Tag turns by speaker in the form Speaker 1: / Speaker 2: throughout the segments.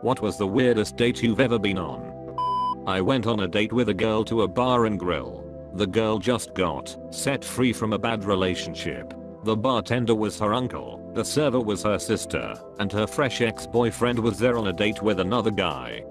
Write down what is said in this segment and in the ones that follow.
Speaker 1: What was the weirdest date you've ever been on? I went on a date with a girl to a bar and grill. The girl just got set free from a bad relationship. The bartender was her uncle, the server was her sister, and her fresh ex-boyfriend was there on a date with another guy.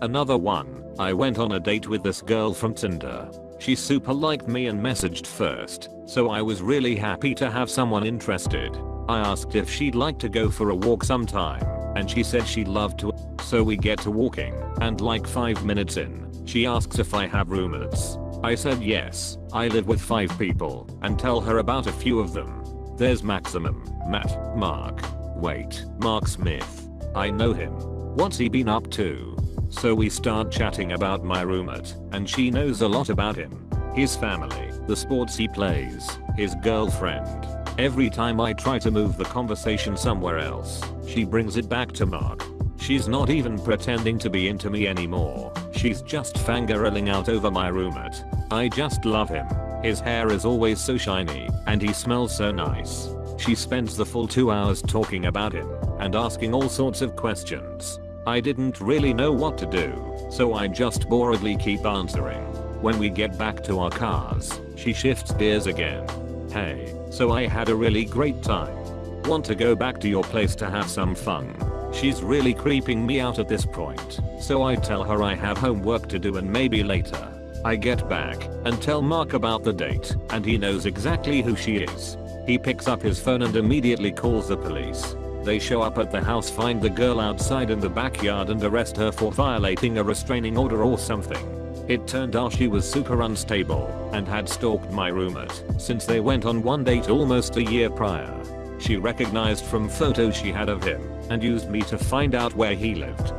Speaker 1: Another one, I went on a date with this girl from Tinder. She super liked me and messaged first, so I was really happy to have someone interested. I asked if she'd like to go for a walk sometime, and she said she'd love to. So we get to walking, and like 5 minutes in, she asks if I have roommates. I said yes, I live with 5 people, and tell her about a few of them. There's Maximum, Matt, Mark. Wait, Mark Smith. I know him. What's he been up to? So we start chatting about my roommate, and she knows a lot about him. His family, the sports he plays, his girlfriend. Every time I try to move the conversation somewhere else, she brings it back to Mark. She's not even pretending to be into me anymore. She's just fangirling out over my roommate. I just love him. His hair is always so shiny, and he smells so nice. She spends the full 2 hours talking about him, and asking all sorts of questions. I didn't really know what to do, so I just boredly keep answering. When we get back to our cars, she shifts gears again. Hey, so I had a really great time. Want to go back to your place to have some fun? She's really creeping me out at this point, so I tell her I have homework to do and maybe later. I get back and tell Mark about the date, and he knows exactly who she is. He picks up his phone and immediately calls the police. They show up at the house, find the girl outside in the backyard and arrest her for violating a restraining order or something. It turned out she was super unstable and had stalked my roommate since they went on one date almost a year prior. She recognized from photos she had of him and used me to find out where he lived.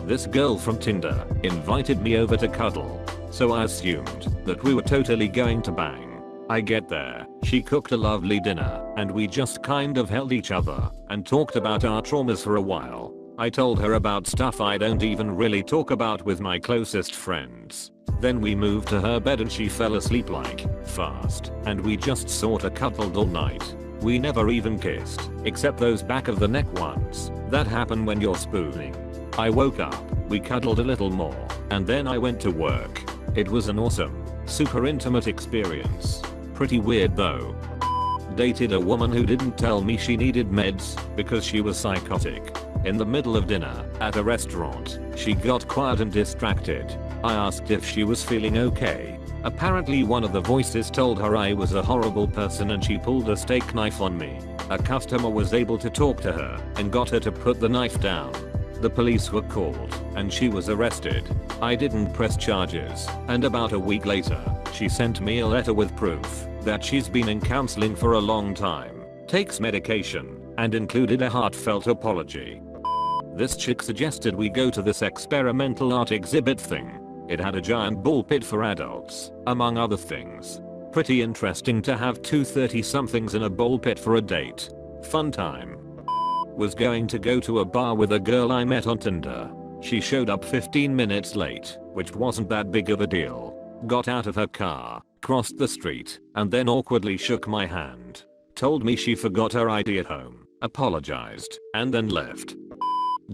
Speaker 1: This girl from Tinder invited me over to cuddle, so I assumed that we were totally going to bang. I get there, she cooked a lovely dinner, and we just kind of held each other and talked about our traumas for a while. I told her about stuff I don't even really talk about with my closest friends. Then we moved to her bed and she fell asleep like fast, and we just sorta cuddled all night. We never even kissed, except those back of the neck ones that happen when you're spooning. I woke up, we cuddled a little more, and then I went to work. It was an awesome, super intimate experience. Pretty weird though. Dated a woman who didn't tell me she needed meds because she was psychotic. In the middle of dinner at a restaurant, she got quiet and distracted. I asked if she was feeling okay. Apparently one of the voices told her I was a horrible person and she pulled a steak knife on me. A customer was able to talk to her and got her to put the knife down. The police were called and she was arrested. I didn't press charges, and about a week later, she sent me a letter with proof that she's been in counseling for a long time, takes medication, and included a heartfelt apology. This chick suggested we go to this experimental art exhibit thing. It had a giant ball pit for adults, among other things. Pretty interesting to have two 30-somethings in a ball pit for a date. Fun time. Was going to go to a bar with a girl I met on Tinder. She showed up 15 minutes late, which wasn't that big of a deal. Got out of her car, crossed the street, and then awkwardly shook my hand. Told me she forgot her ID at home, apologized, and then left.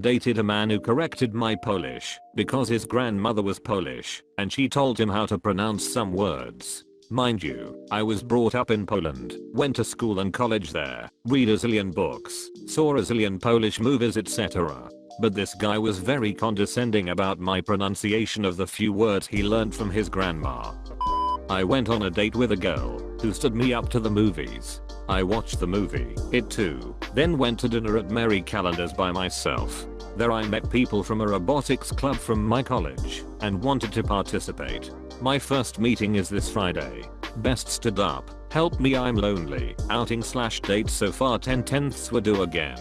Speaker 1: Dated a man who corrected my Polish because his grandmother was Polish and she told him how to pronounce some words. Mind you, I was brought up in Poland, went to school and college there, read a zillion books, saw a zillion Polish movies etc. But this guy was very condescending about my pronunciation of the few words he learned from his grandma. I went on a date with a girl who stood me up to the movies. I watched the movie, It Too, then went to dinner at Mary Callender's by myself. There I met people from a robotics club from my college and wanted to participate. My first meeting is this Friday. Best stood up, help me I'm lonely, outing/date so far 10/10ths were due again.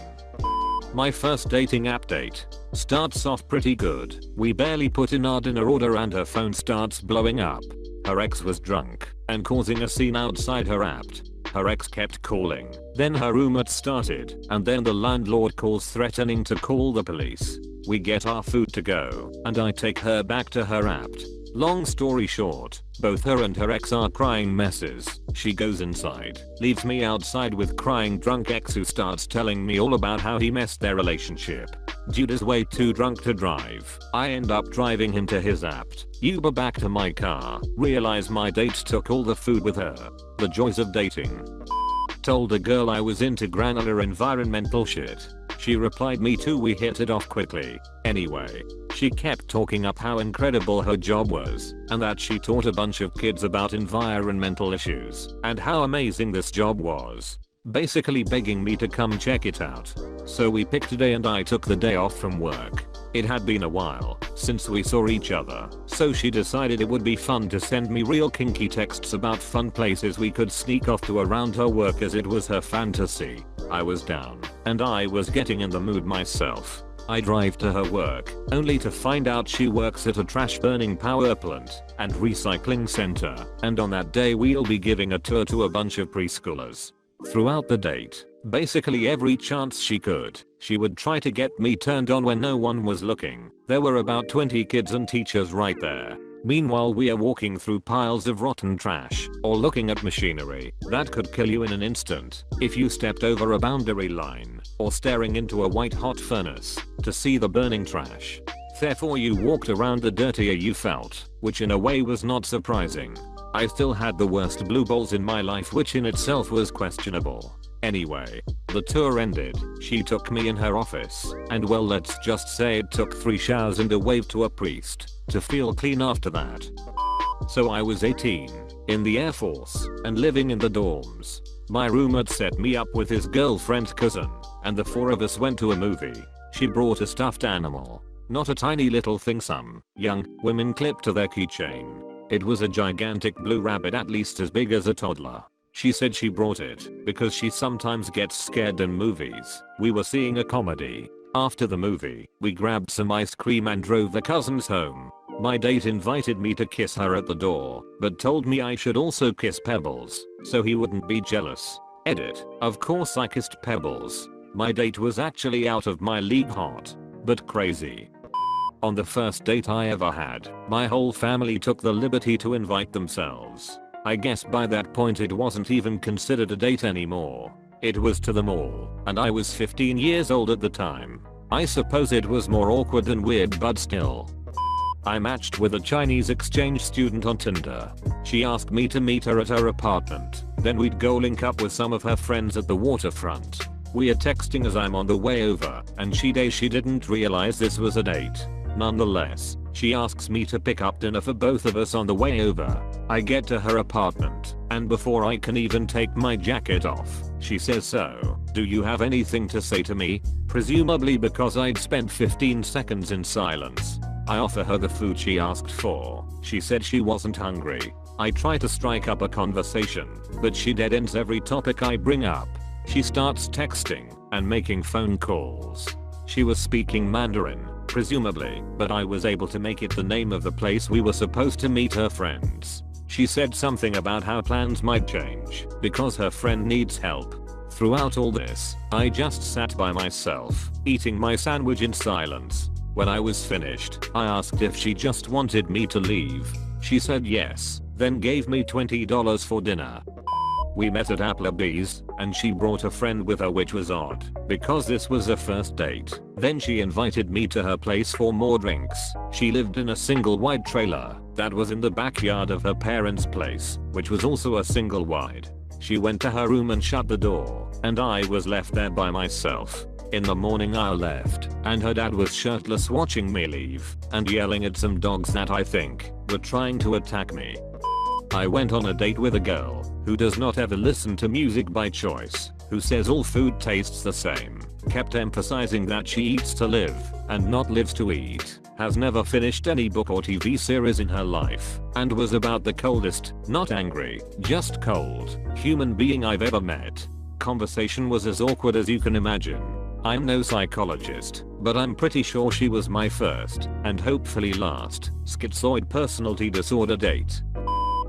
Speaker 1: My first dating app date. Starts off pretty good. We barely put in our dinner order and her phone starts blowing up. Her ex was drunk and causing a scene outside her app. Her ex kept calling, then her roommate started, and then the landlord calls threatening to call the police. We get our food to go, and I take her back to her app. Long story short, both her and her ex are crying messes. She goes inside, leaves me outside with crying drunk ex who starts telling me all about how he messed their relationship. Dude is way too drunk to drive. I end up driving him to his apt Uber back to my car. Realize my date took all the food with her. The joys of dating. Told a girl I was into granular environmental shit. She replied me too, we hit it off quickly. Anyway, she kept talking up how incredible her job was and that she taught a bunch of kids about environmental issues and how amazing this job was. Basically begging me to come check it out. So we picked a day and I took the day off from work. It had been a while since we saw each other, so she decided it would be fun to send me real kinky texts about fun places we could sneak off to around her work as it was her fantasy. I was down, and I was getting in the mood myself. I drive to her work, only to find out she works at a trash burning power plant and recycling center, and on that day we'll be giving a tour to a bunch of preschoolers. Throughout the date, basically every chance she could, she would try to get me turned on when no one was looking. There were about 20 kids and teachers right there. Meanwhile we are walking through piles of rotten trash or looking at machinery that could kill you in an instant if you stepped over a boundary line, or staring into a white hot furnace to see the burning trash. Therefore you walked around the dirtier you felt, which in a way was not surprising. I still had the worst blue balls in my life, which in itself was questionable. Anyway, the tour ended, she took me in her office, and well, let's just say it took 3 showers and a wave to a priest to feel clean after that. So I was 18, in the Air Force, and living in the dorms. My roommate set me up with his girlfriend's cousin, and the 4 of us went to a movie. She brought a stuffed animal, not a tiny little thing some young women clipped to their keychain. It was a gigantic blue rabbit at least as big as a toddler. She said she brought it because she sometimes gets scared in movies. We were seeing a comedy. After the movie, we grabbed some ice cream and drove the cousins home. My date invited me to kiss her at the door, but told me I should also kiss Pebbles, so he wouldn't be jealous. Edit. Of course I kissed Pebbles. My date was actually out of my league hot, but crazy. On the first date I ever had, my whole family took the liberty to invite themselves. I guess by that point it wasn't even considered a date anymore. It was to the mall, and I was 15 years old at the time. I suppose it was more awkward than weird, but still. I matched with a Chinese exchange student on Tinder. She asked me to meet her at her apartment, then we'd go link up with some of her friends at the waterfront. We are texting as I'm on the way over, and she didn't realize this was a date. Nonetheless, she asks me to pick up dinner for both of us on the way over. I get to her apartment, and before I can even take my jacket off, she says, "So, do you have anything to say to me?" Presumably because I'd spent 15 seconds in silence. I offer her the food she asked for. She said she wasn't hungry. I try to strike up a conversation, but she dead ends every topic I bring up. She starts texting and making phone calls. She was speaking Mandarin, presumably, but I was able to make it the name of the place we were supposed to meet her friends. She said something about how plans might change because her friend needs help. Throughout all this, I just sat by myself, eating my sandwich in silence. When I was finished, I asked if she just wanted me to leave. She said yes, then gave me $20 for dinner. We met at Applebee's, and she brought a friend with her, which was odd, because this was a first date. Then she invited me to her place for more drinks. She lived in a single wide trailer that was in the backyard of her parents' place, which was also a single wide. She went to her room and shut the door, and I was left there by myself. In the morning I left, and her dad was shirtless watching me leave, and yelling at some dogs that I think were trying to attack me. I went on a date with a girl who does not ever listen to music by choice, who says all food tastes the same, kept emphasizing that she eats to live and not lives to eat, has never finished any book or TV series in her life, and was about the coldest, not angry, just cold, human being I've ever met. Conversation was as awkward as you can imagine. I'm no psychologist, but I'm pretty sure she was my first, and hopefully last, schizoid personality disorder date.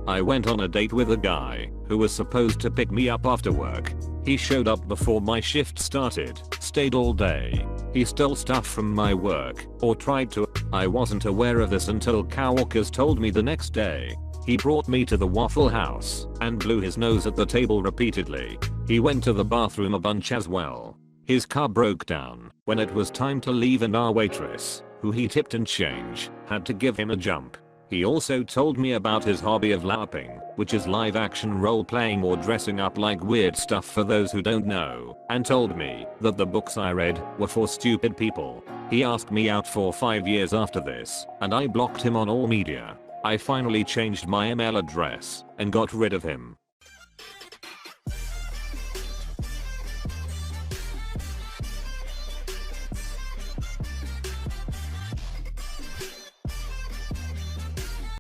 Speaker 1: I went on a date with a guy who was supposed to pick me up after work. He showed up before my shift started, stayed all day. He stole stuff from my work, or tried to. I wasn't aware of this until coworkers told me the next day. He brought me to the Waffle House and blew his nose at the table repeatedly. He went to the bathroom a bunch as well. His car broke down when it was time to leave and our waitress, who he tipped and change, had to give him a jump. He also told me about his hobby of LARPing, which is live action role playing or dressing up like weird stuff for those who don't know, and told me that the books I read were for stupid people. He asked me out for 5 years after this, and I blocked him on all media. I finally changed my email address and got rid of him.